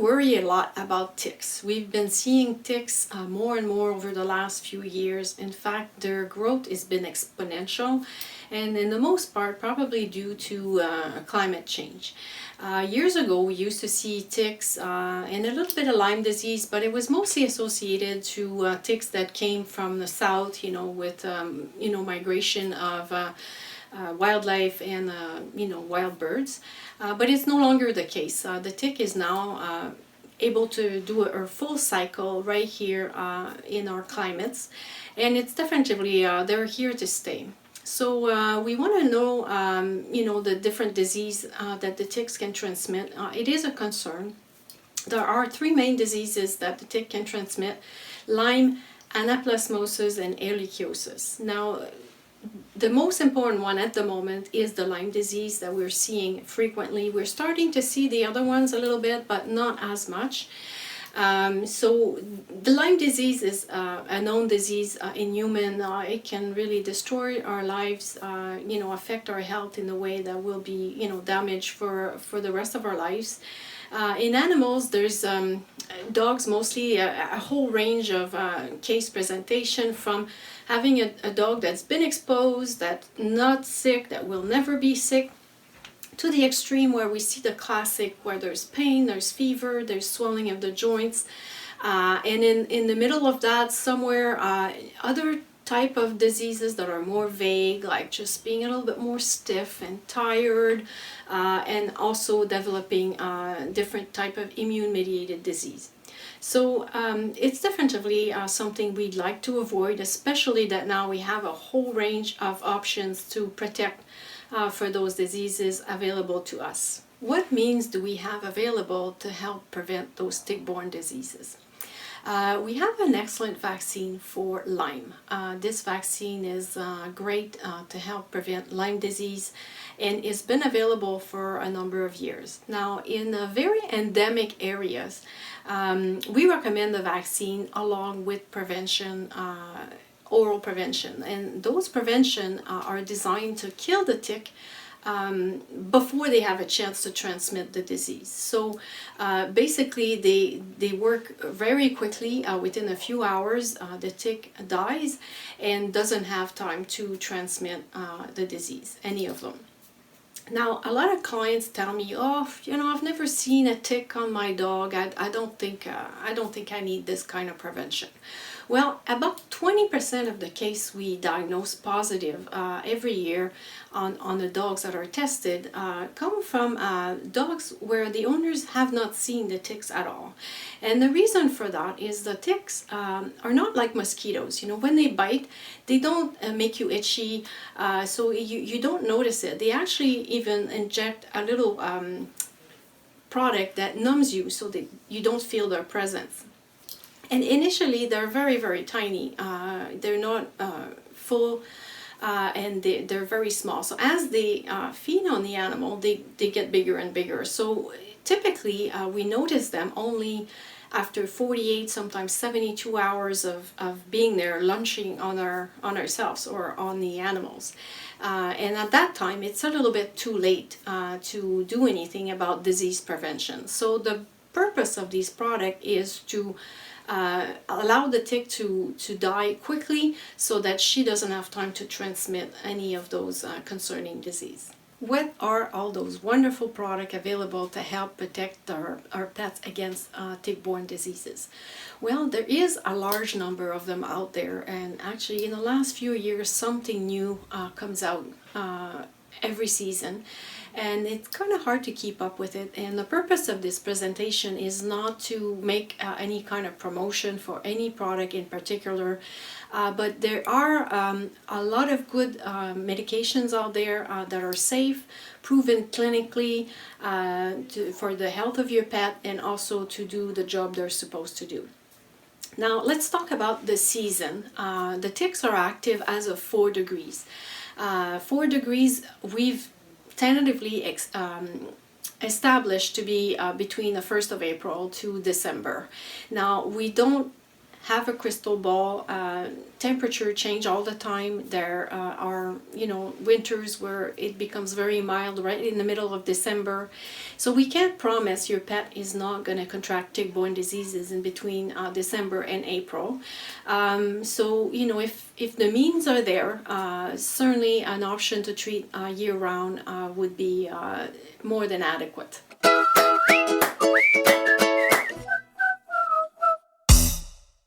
worry a lot about ticks. We've been seeing ticks more and more over the last few years. In fact, their growth has been exponential, and in the most part probably due to climate change. Years ago we used to see ticks and a little bit of Lyme disease, but it was mostly associated to ticks that came from the south, with migration of wildlife and wild birds, but it's no longer the case. The tick is now able to do a full cycle right here in our climates, and it's definitely they're here to stay. So we want to know, the different disease that the ticks can transmit. It is a concern. There are three main diseases that the tick can transmit: Lyme, anaplasmosis, and ehrlichiosis. Now, the most important one at the moment is the Lyme disease that we're seeing frequently. We're starting to see the other ones a little bit, but not as much. So the Lyme disease is a known disease in human. It can really destroy our lives, affect our health in a way that will be, damage for the rest of our lives. In animals, there's dogs mostly, a whole range of case presentation, from having a dog that's been exposed, that's not sick, that will never be sick, to the extreme where we see the classic where there's pain, there's fever, there's swelling of the joints, and in the middle of that somewhere other type of diseases that are more vague, like just being a little bit more stiff and tired, and also developing different type of immune mediated disease. So it's definitely something we'd like to avoid, especially that now we have a whole range of options to protect for those diseases available to us. What means do we have available to help prevent those tick-borne diseases? We have an excellent vaccine for Lyme. This vaccine is great to help prevent Lyme disease, and it's been available for a number of years. Now, in very endemic areas, we recommend the vaccine along with prevention, oral prevention, and those prevention are designed to kill the tick before they have a chance to transmit the disease. So basically they work very quickly. Within a few hours the tick dies and doesn't have time to transmit the disease, any of them. Now, a lot of clients tell me, "Oh, I've never seen a tick on my dog. I don't think I need this kind of prevention." Well, about 20% of the case we diagnose positive every year on the dogs that are tested come from dogs where the owners have not seen the ticks at all. And the reason for that is the ticks are not like mosquitoes. When they bite, they don't make you itchy, so you don't notice it. They actually even inject a little product that numbs you so that you don't feel their presence. And initially they're very, very tiny. They're not full, and they're very small. So as they feed on the animal, they get bigger and bigger. So typically we notice them only after 48, sometimes 72 hours of being there, lunching on ourselves or on the animals. And at that time, it's a little bit too late to do anything about disease prevention. So the purpose of this product is to allow the tick to die quickly so that she doesn't have time to transmit any of those concerning disease. What are all those wonderful products available to help protect our pets against tick-borne diseases? Well, there is a large number of them out there, and actually in the last few years something new comes out every season, and it's kind of hard to keep up with it. And the purpose of this presentation is not to make any kind of promotion for any product in particular, but there are a lot of good medications out there that are safe, proven clinically for the health of your pet, and also to do the job they're supposed to do. Now let's talk about the season. The ticks are active as of 4 degrees. 4 degrees we've tentatively established to be between the 1st of April to December. Now we don't have a crystal ball. Temperature change all the time. There are, winters where it becomes very mild right in the middle of December. So we can't promise your pet is not going to contract tick-borne diseases in between December and April. So, if the means are there, certainly an option to treat year-round would be more than adequate.